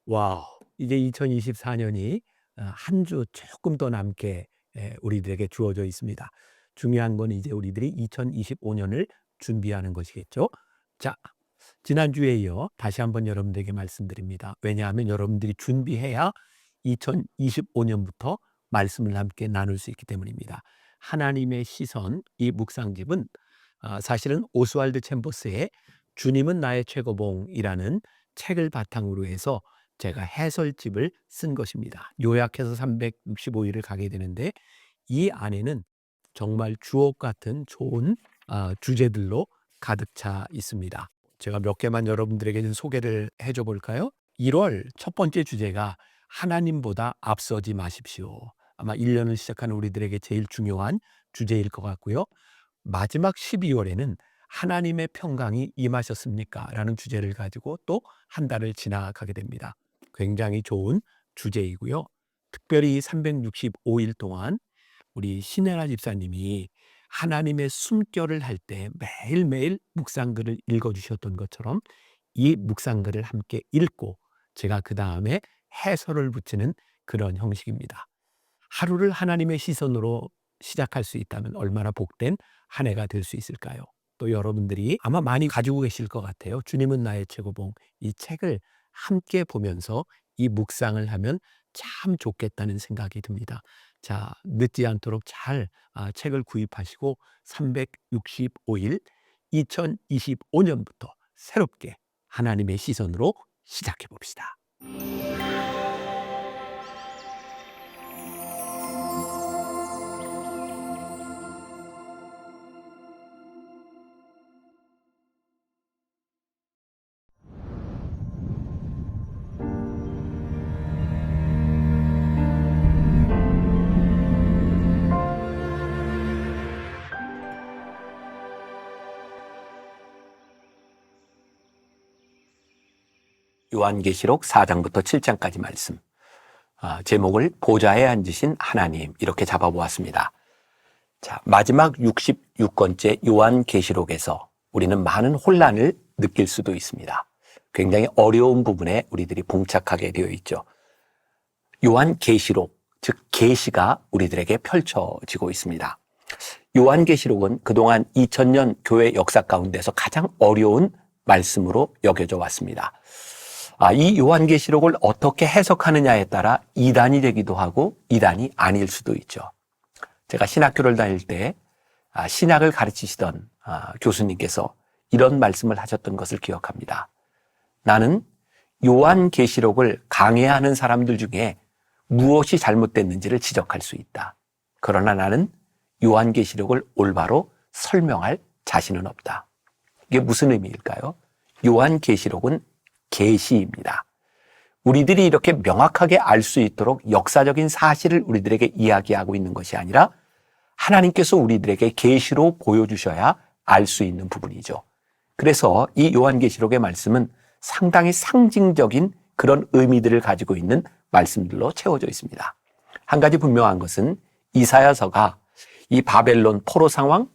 와우. 이제 2024년이 한 주 조금 더 남게 우리들에게 주어져 있습니다. 중요한 건 이제 우리들이 2025년을 준비하는 것이겠죠. 자, 지난주에 이어 다시 한번 여러분들에게 말씀드립니다. 왜냐하면 여러분들이 준비해야 2025년부터 말씀을 함께 나눌 수 있기 때문입니다. 하나님의 시선, 이 묵상집은 사실은 오스왈드 챔버스의 주님은 나의 최고봉이라는 책을 바탕으로 해서 제가 해설집을 쓴 것입니다. 요약해서 365일을 가게 되는데 이 안에는 정말 주옥 같은 좋은 주제들로 가득 차 있습니다. 제가 몇 개만 여러분들에게 좀 소개를 해줘 볼까요? 1월 첫 번째 주제가 하나님보다 앞서지 마십시오. 아마 1년을 시작하는 우리들에게 제일 중요한 주제일 것 같고요. 마지막 12월에는 하나님의 평강이 임하셨습니까? 라는 주제를 가지고 또 한 달을 지나가게 됩니다. 굉장히 좋은 주제이고요. 특별히 365일 동안 우리 신혜라 집사님이 하나님의 숨결을 할 때 매일매일 묵상글을 읽어주셨던 것처럼 이 묵상글을 함께 읽고 제가 그 다음에 해설을 붙이는 그런 형식입니다. 하루를 하나님의 시선으로 시작할 수 있다면 얼마나 복된 한 해가 될 수 있을까요? 또 여러분들이 아마 많이 가지고 계실 것 같아요. 주님은 나의 최고봉. 이 책을 함께 보면서 이 묵상을 하면 참 좋겠다는 생각이 듭니다. 자, 늦지 않도록 잘 책을 구입하시고 365일 2025년부터 새롭게 하나님의 시선으로 시작해 봅시다. 요한계시록 4장부터 7장까지 말씀. 제목을 보좌에 앉으신 하나님 이렇게 잡아보았습니다. 자, 마지막 66번째 요한계시록에서 우리는 많은 혼란을 느낄 수도 있습니다. 굉장히 어려운 부분에 우리들이 봉착하게 되어 있죠. 요한계시록, 즉 계시가 우리들에게 펼쳐지고 있습니다. 요한계시록은 그동안 2000년 교회 역사 가운데서 가장 어려운 말씀으로 여겨져 왔습니다. 이 요한계시록을 어떻게 해석하느냐에 따라 이단이 되기도 하고 이단이 아닐 수도 있죠. 제가 신학교를 다닐 때 신학을 가르치시던 교수님께서 이런 말씀을 하셨던 것을 기억합니다. 나는 요한계시록을 강해하는 사람들 중에 무엇이 잘못됐는지를 지적할 수 있다. 그러나 나는 요한계시록을 올바로 설명할 자신은 없다. 이게 무슨 의미일까요? 요한계시록은 계시입니다. 우리들이 이렇게 명확하게 알 수 있도록 역사적인 사실을 우리들에게 이야기하고 있는 것이 아니라 하나님께서 우리들에게 계시로 보여주셔야 알 수 있는 부분이죠. 그래서 이 요한계시록의 말씀은 상당히 상징적인 그런 의미들을 가지고 있는 말씀들로 채워져 있습니다. 한 가지 분명한 것은 이사야서가 이 바벨론 포로 상황,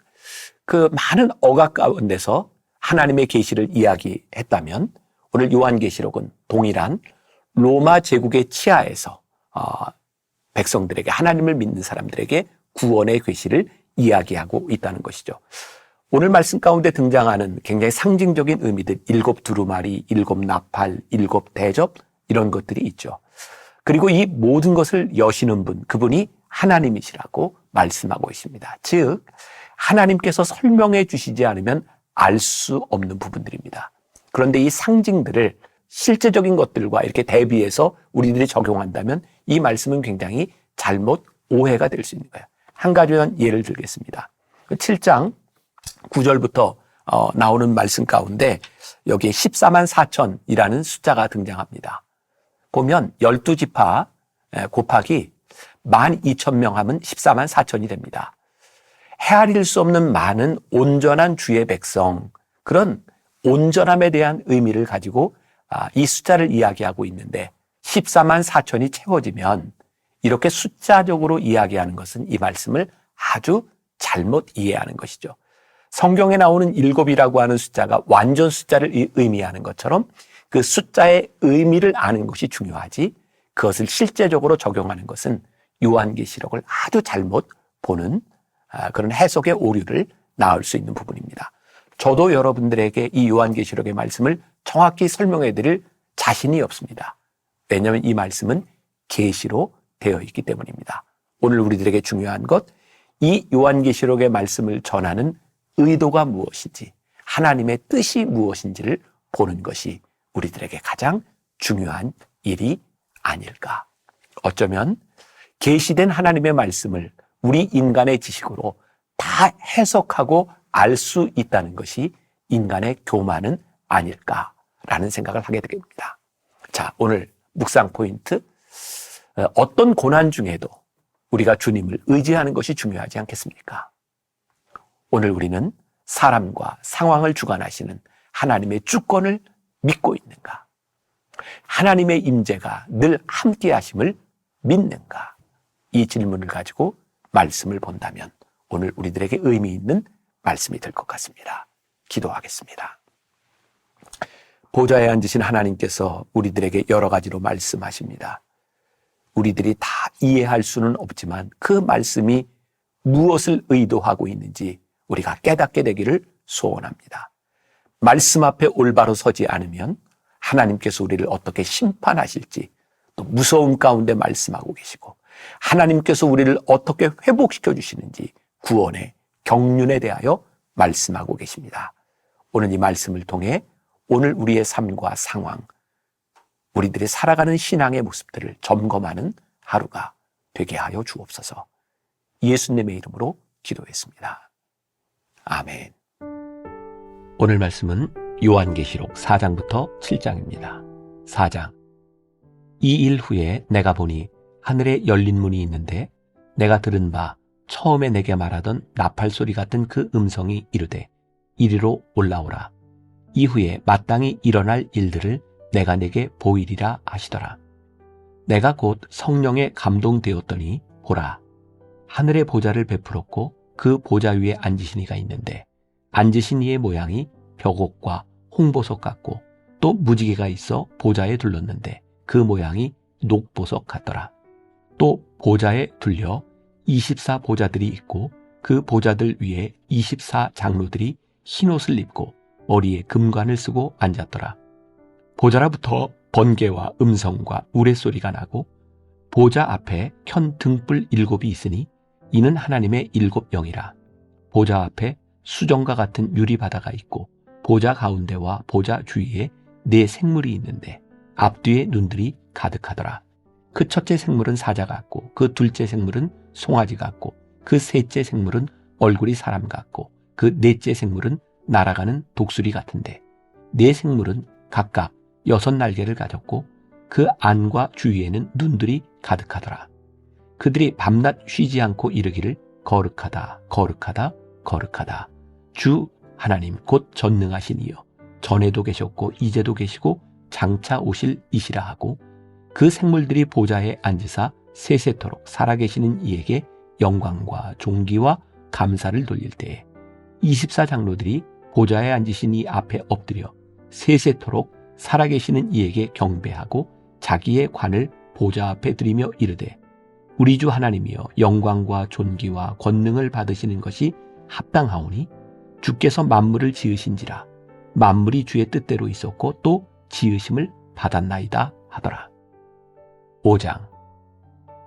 그 많은 억압 가운데서 하나님의 계시를 이야기했다면 오늘 요한계시록은 동일한 로마 제국의 치하에서 백성들에게, 하나님을 믿는 사람들에게 구원의 계시를 이야기하고 있다는 것이죠. 오늘 말씀 가운데 등장하는 굉장히 상징적인 의미들, 7 두루마리, 7 나팔, 7 대접 이런 것들이 있죠. 그리고 이 모든 것을 여시는 분, 그분이 하나님이시라고 말씀하고 있습니다. 즉 하나님께서 설명해 주시지 않으면 알 수 없는 부분들입니다. 그런데 이 상징들을 실제적인 것들과 이렇게 대비해서 우리들이 적용한다면 이 말씀은 굉장히 잘못 오해가 될 수 있는 거예요. 한 가지 예를 들겠습니다. 7장 9절부터 나오는 말씀 가운데 여기에 14만 4천이라는 숫자가 등장합니다. 보면 12지파 곱하기 12,000명 하면 14만 4천이 됩니다. 헤아릴 수 없는 많은 온전한 주의 백성, 그런 온전함에 대한 의미를 가지고 이 숫자를 이야기하고 있는데 14만 4천이 채워지면 이렇게 숫자적으로 이야기하는 것은 이 말씀을 아주 잘못 이해하는 것이죠. 성경에 나오는 7이라고 하는 숫자가 완전 숫자를 의미하는 것처럼 그 숫자의 의미를 아는 것이 중요하지 그것을 실제적으로 적용하는 것은 요한계시록을 아주 잘못 보는 그런 해석의 오류를 낳을 수 있는 부분입니다. 저도 여러분들에게 이 요한계시록의 말씀을 정확히 설명해 드릴 자신이 없습니다. 왜냐하면 이 말씀은 계시로 되어 있기 때문입니다. 오늘 우리들에게 중요한 것, 이 요한계시록의 말씀을 전하는 의도가 무엇인지, 하나님의 뜻이 무엇인지를 보는 것이 우리들에게 가장 중요한 일이 아닐까. 어쩌면 계시된 하나님의 말씀을 우리 인간의 지식으로 다 해석하고 알 수 있다는 것이 인간의 교만은 아닐까라는 생각을 하게 됩니다. 자, 오늘 묵상 포인트, 어떤 고난 중에도 우리가 주님을 의지하는 것이 중요하지 않겠습니까? 오늘 우리는 사람과 상황을 주관하시는 하나님의 주권을 믿고 있는가? 하나님의 임재가 늘 함께 하심을 믿는가? 이 질문을 가지고 말씀을 본다면 오늘 우리들에게 의미 있는 말씀이 될 것 같습니다. 기도하겠습니다. 보좌에 앉으신 하나님께서 우리들에게 여러 가지로 말씀하십니다. 우리들이 다 이해할 수는 없지만 그 말씀이 무엇을 의도하고 있는지 우리가 깨닫게 되기를 소원합니다. 말씀 앞에 올바로 서지 않으면 하나님께서 우리를 어떻게 심판하실지, 또 무서움 가운데 말씀하고 계시고 하나님께서 우리를 어떻게 회복시켜 주시는지 구원의 경륜에 대하여 말씀하고 계십니다. 오늘 이 말씀을 통해 오늘 우리의 삶과 상황, 우리들이 살아가는 신앙의 모습들을 점검하는 하루가 되게 하여 주옵소서. 예수님의 이름으로 기도했습니다. 아멘. 오늘 말씀은 요한계시록 4장부터 7장입니다. 4장. 이 일 후에 내가 보니 하늘에 열린 문이 있는데 내가 들은 바 처음에 내게 말하던 나팔소리 같은 그 음성이 이르되 이리로 올라오라. 이후에 마땅히 일어날 일들을 내가 내게 보이리라 하시더라. 내가 곧 성령에 감동되었더니 보라, 하늘의 보좌를 베풀었고 그 보좌 위에 앉으신 이가 있는데 앉으신 이의 모양이 벽옥과 홍보석 같고 또 무지개가 있어 보좌에 둘렀는데 그 모양이 녹보석 같더라. 또 보좌에 둘려 24보좌들이 있고 그 보좌들 위에 24장로들이 흰옷을 입고 머리에 금관을 쓰고 앉았더라. 보좌로부터 번개와 음성과 우레소리가 나고 보좌 앞에 켠 등불 7이 있으니 이는 하나님의 7영이라. 보좌 앞에 수정과 같은 유리바다가 있고 보좌 가운데와 보좌 주위에 4 생물이 있는데 앞뒤에 눈들이 가득하더라. 그 첫째 생물은 사자 같고 그 둘째 생물은 송아지 같고 그 셋째 생물은 얼굴이 사람 같고 그 넷째 생물은 날아가는 독수리 같은데 4 생물은 각각 6 날개를 가졌고 그 안과 주위에는 눈들이 가득하더라. 그들이 밤낮 쉬지 않고 이르기를 거룩하다 거룩하다 거룩하다. 주 하나님 곧 전능하신 이여, 전에도 계셨고 이제도 계시고 장차 오실 이시라 하고 그 생물들이 보좌에 앉으사 세세토록 살아계시는 이에게 영광과 존귀와 감사를 돌릴 때에 24장로들이 보좌에 앉으신 이 앞에 엎드려 세세토록 살아계시는 이에게 경배하고 자기의 관을 보좌 앞에 들이며 이르되 우리 주 하나님이여, 영광과 존귀와 권능을 받으시는 것이 합당하오니 주께서 만물을 지으신지라. 만물이 주의 뜻대로 있었고 또 지으심을 받았나이다 하더라. 5장.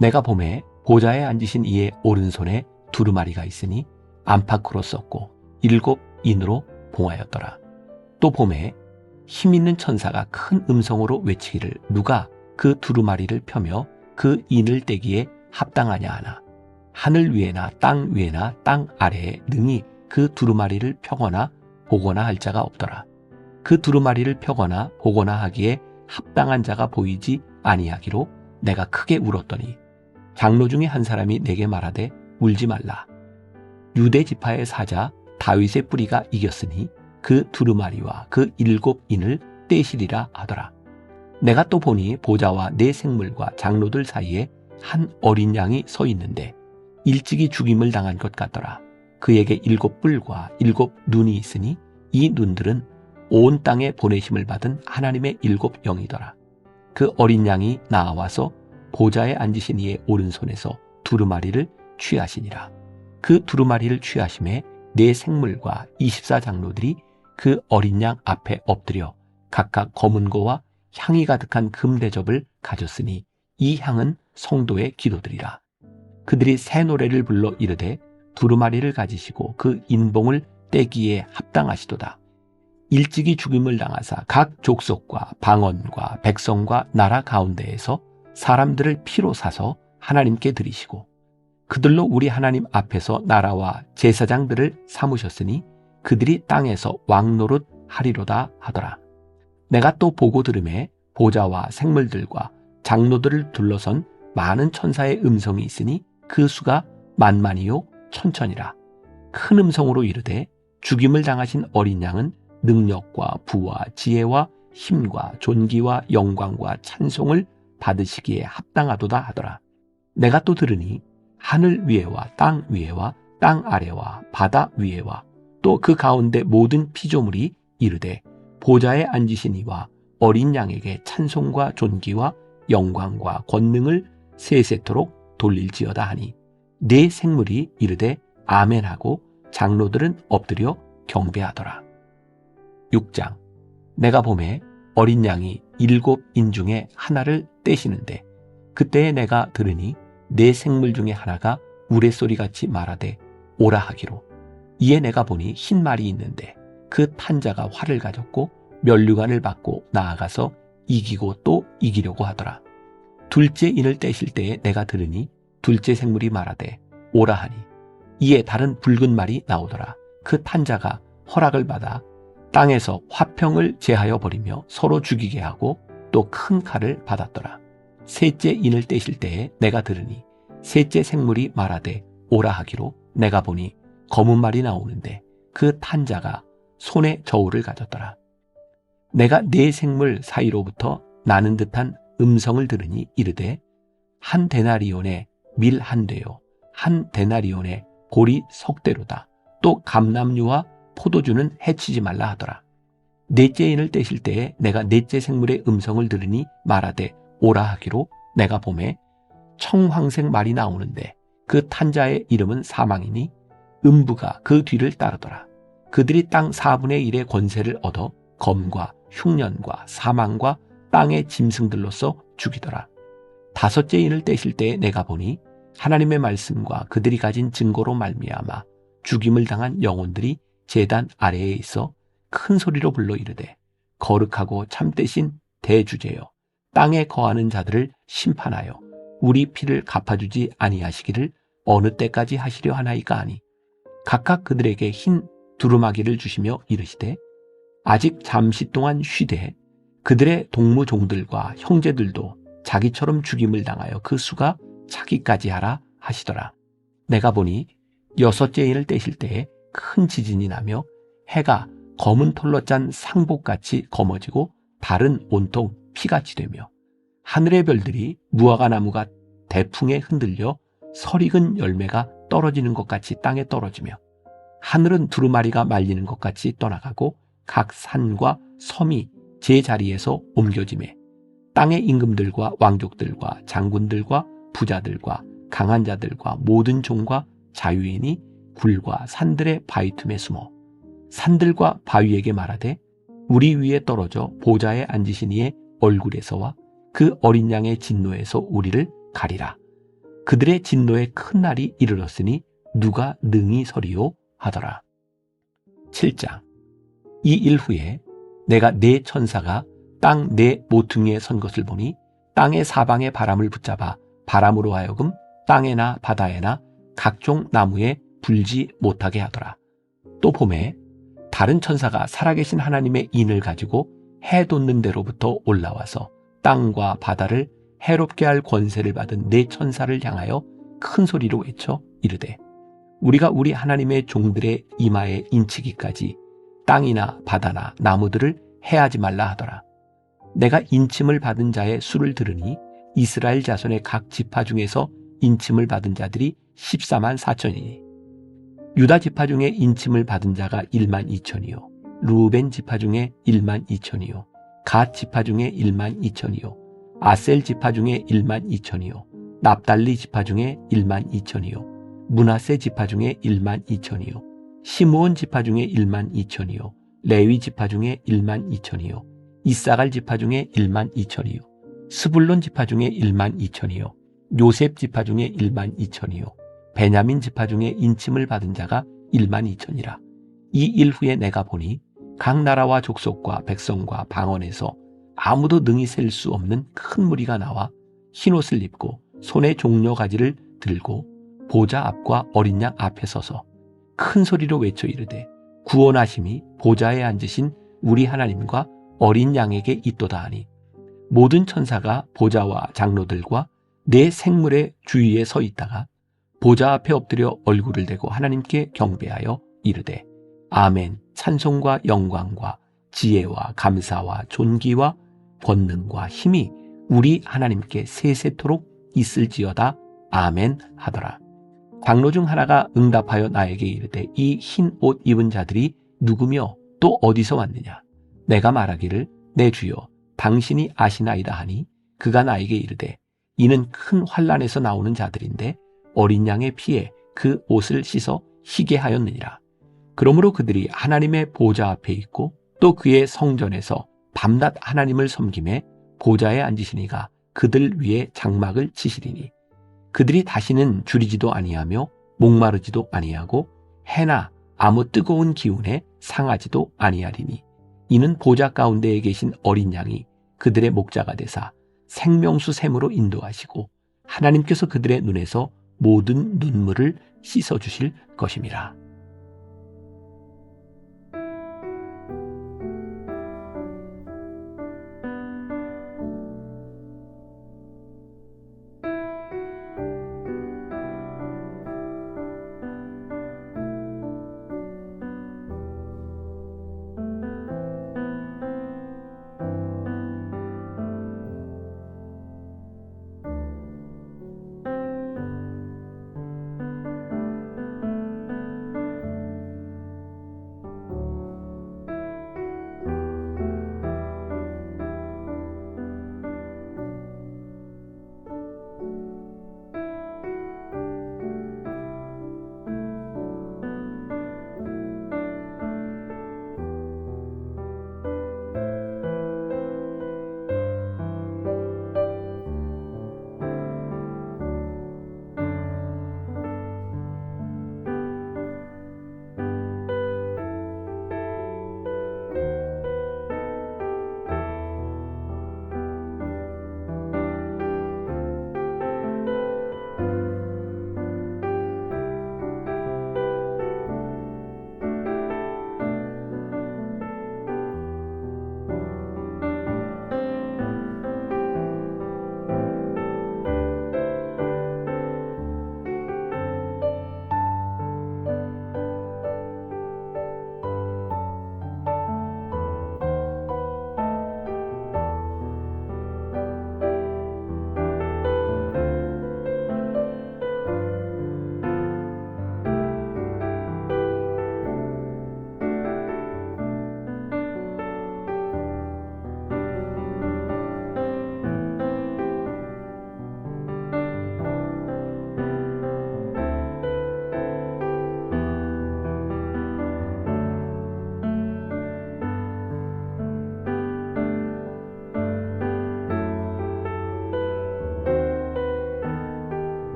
내가 보매 보좌에 앉으신 이의 오른손에 두루마리가 있으니 안팎으로 썼고 7 인으로 봉하였더라. 또 보매 힘있는 천사가 큰 음성으로 외치기를 누가 그 두루마리를 펴며 그 인을 떼기에 합당하냐 하나. 하늘 위에나 땅 위에나 땅 아래에 능히 그 두루마리를 펴거나 보거나 할 자가 없더라. 그 두루마리를 펴거나 보거나 하기에 합당한 자가 보이지 아니하기로 내가 크게 울었더니 장로 중에 한 사람이 내게 말하되 울지 말라. 유대 지파의 사자 다윗의 뿌리가 이겼으니 그 두루마리와 그 7 인을 떼시리라 하더라. 내가 또 보니 보좌와 4 생물과 장로들 사이에 한 어린 양이 서 있는데 일찍이 죽임을 당한 것 같더라. 그에게 7 뿔과 7 눈이 있으니 이 눈들은 온 땅에 보내심을 받은 하나님의 7 영이더라. 그 어린 양이 나와서 보좌에 앉으신 이의 오른손에서 두루마리를 취하시니라. 그 두루마리를 취하심에 4 생물과 24 장로들이 그 어린 양 앞에 엎드려 각각 검은 고와 향이 가득한 금대접을 가졌으니 이 향은 성도의 기도들이라. 그들이 새 노래를 불러 이르되 두루마리를 가지시고 그 인봉을 떼기에 합당하시도다. 일찍이 죽임을 당하사 각 족속과 방언과 백성과 나라 가운데에서 사람들을 피로 사서 하나님께 드리시고 그들로 우리 하나님 앞에서 나라와 제사장들을 삼으셨으니 그들이 땅에서 왕노릇 하리로다 하더라. 내가 또 보고 들음에 보좌와 생물들과 장로들을 둘러선 많은 천사의 음성이 있으니 그 수가 만만이요 천천이라. 큰 음성으로 이르되 죽임을 당하신 어린 양은 능력과 부와 지혜와 힘과 존귀와 영광과 찬송을 받으시기에 합당하도다 하더라. 내가 또 들으니 하늘 위에와 땅 위에와 땅 아래와 바다 위에와 또 그 가운데 모든 피조물이 이르되 보좌에 앉으신 이와 어린 양에게 찬송과 존귀와 영광과 권능을 세세토록 돌릴지어다 하니 4 생물이 이르되 아멘하고 장로들은 엎드려 경배하더라. 6장. 내가 보매 어린 양이 7인 중에 하나를 떼시는데 그때에 내가 들으니 4 생물 중에 하나가 우레소리같이 말하되 오라 하기로. 이에 내가 보니 흰 말이 있는데 그 탄자가 활을 가졌고 면류관을 받고 나아가서 이기고 또 이기려고 하더라. 둘째 인을 떼실 때에 내가 들으니 둘째 생물이 말하되 오라 하니 이에 다른 붉은 말이 나오더라. 그 탄자가 허락을 받아 땅에서 화평을 제하여 버리며 서로 죽이게 하고 또 큰 칼을 받았더라. 셋째 인을 떼실 때에 내가 들으니 셋째 생물이 말하되 오라 하기로 내가 보니 검은 말이 나오는데 그 탄자가 손에 저울을 가졌더라. 내가 4 생물 사이로부터 나는 듯한 음성을 들으니 이르되 한 데나리온에 밀 한 대요 한 데나리온에 보리 석 대로다. 또 감람류와 포도주는 해치지 말라 하더라. 4째 인을 떼실 때에 내가 4째 생물의 음성을 들으니 말하되 오라 하기로 내가 보매 청황색 말이 나오는데 그 탄자의 이름은 사망이니 음부가 그 뒤를 따르더라. 그들이 땅 4분의 1의 권세를 얻어 검과 흉년과 사망과 땅의 짐승들로서 죽이더라. 5째 인을 떼실 때에 내가 보니 하나님의 말씀과 그들이 가진 증거로 말미암아 죽임을 당한 영혼들이 제단 아래에 있어 큰 소리로 불러 이르되 거룩하고 참되신 대주제여 땅에 거하는 자들을 심판하여 우리 피를 갚아주지 아니하시기를 어느 때까지 하시려 하나이까 하니 각각 그들에게 흰 두루마기를 주시며 이르시되 아직 잠시 동안 쉬되 그들의 동무종들과 형제들도 자기처럼 죽임을 당하여 그 수가 차기까지 하라 하시더라. 내가 보니 6째 인을 떼실 때에 큰 지진이 나며 해가 검은 털로 짠 상복같이 검어지고 달은 온통 피같이 되며 하늘의 별들이 무화과 나무가 대풍에 흔들려 설익은 열매가 떨어지는 것 같이 땅에 떨어지며 하늘은 두루마리가 말리는 것 같이 떠나가고 각 산과 섬이 제 자리에서 옮겨지매 땅의 임금들과 왕족들과 장군들과 부자들과 강한 자들과 모든 종과 자유인이 굴과 산들의 바위 틈에 숨어 산들과 바위에게 말하되 우리 위에 떨어져 보좌에 앉으신 이의 얼굴에서와 그 어린 양의 진노에서 우리를 가리라. 그들의 진노의 큰 날이 이르렀으니 누가 능히 서리요 하더라. 7장. 이 일 후에 내가 4 천사가 땅 4 모퉁이에 선 것을 보니 땅의 사방의 바람을 붙잡아 바람으로 하여금 땅에나 바다에나 각종 나무에 불지 못하게 하더라. 또 봄에 다른 천사가 살아계신 하나님의 인을 가지고 해 돋는 데로부터 올라와서 땅과 바다를 해롭게 할 권세를 받은 4 천사를 향하여 큰 소리로 외쳐 이르되 우리가 우리 하나님의 종들의 이마에 인치기까지 땅이나 바다나 나무들을 해하지 말라 하더라. 내가 인침을 받은 자의 수를 들으니 이스라엘 자손의 각 지파 중에서 인침을 받은 자들이 14만 4천이니 유다 지파 중에 인침을 받은 자가 1만 2천이요 루벤 지파 중에 1만 2천이요 갓 지파 중에 1만 2천이요 아셀 지파 중에 1만 2천이요 납달리 지파 중에 1만 2천이요 므낫세 지파 중에 1만 2천이요 시므온 지파 중에 1만 2천이요 레위 지파 중에 1만 2천이요 이사갈 지파 중에 1만 2천이요 스불론 지파 중에 1만 2천이요 요셉 지파 중에 1만 2천이요 베냐민 지파 중에 인침을 받은 자가 1만 2천이라. 이 일 후에 내가 보니 각 나라와 족속과 백성과 방언에서 아무도 능히 셀 수 없는 큰 무리가 나와 흰옷을 입고 손에 종려가지를 들고 보좌 앞과 어린 양 앞에 서서 큰 소리로 외쳐 이르되 구원하심이 보좌에 앉으신 우리 하나님과 어린 양에게 있도다 하니 모든 천사가 보좌와 장로들과 네 생물의 주위에 서 있다가 보좌 앞에 엎드려 얼굴을 대고 하나님께 경배하여 이르되 아멘 찬송과 영광과 지혜와 감사와 존귀와 권능과 힘이 우리 하나님께 세세토록 있을지어다 아멘 하더라. 장로 중 하나가 응답하여 나에게 이르되 이 흰 옷 입은 자들이 누구며 또 어디서 왔느냐? 내가 말하기를 내 주여 당신이 아시나이다 하니 그가 나에게 이르되 이는 큰 환난에서 나오는 자들인데 어린 양의 피에 그 옷을 씻어 희게 하였느니라. 그러므로 그들이 하나님의 보좌 앞에 있고 또 그의 성전에서 밤낮 하나님을 섬김에 보좌에 앉으시니가 그들 위에 장막을 치시리니 그들이 다시는 줄이지도 아니하며 목마르지도 아니하고 해나 아무 뜨거운 기운에 상하지도 아니하리니 이는 보좌 가운데에 계신 어린 양이 그들의 목자가 되사 생명수 샘으로 인도하시고 하나님께서 그들의 눈에서 모든 눈물을 씻어주실 것임이라.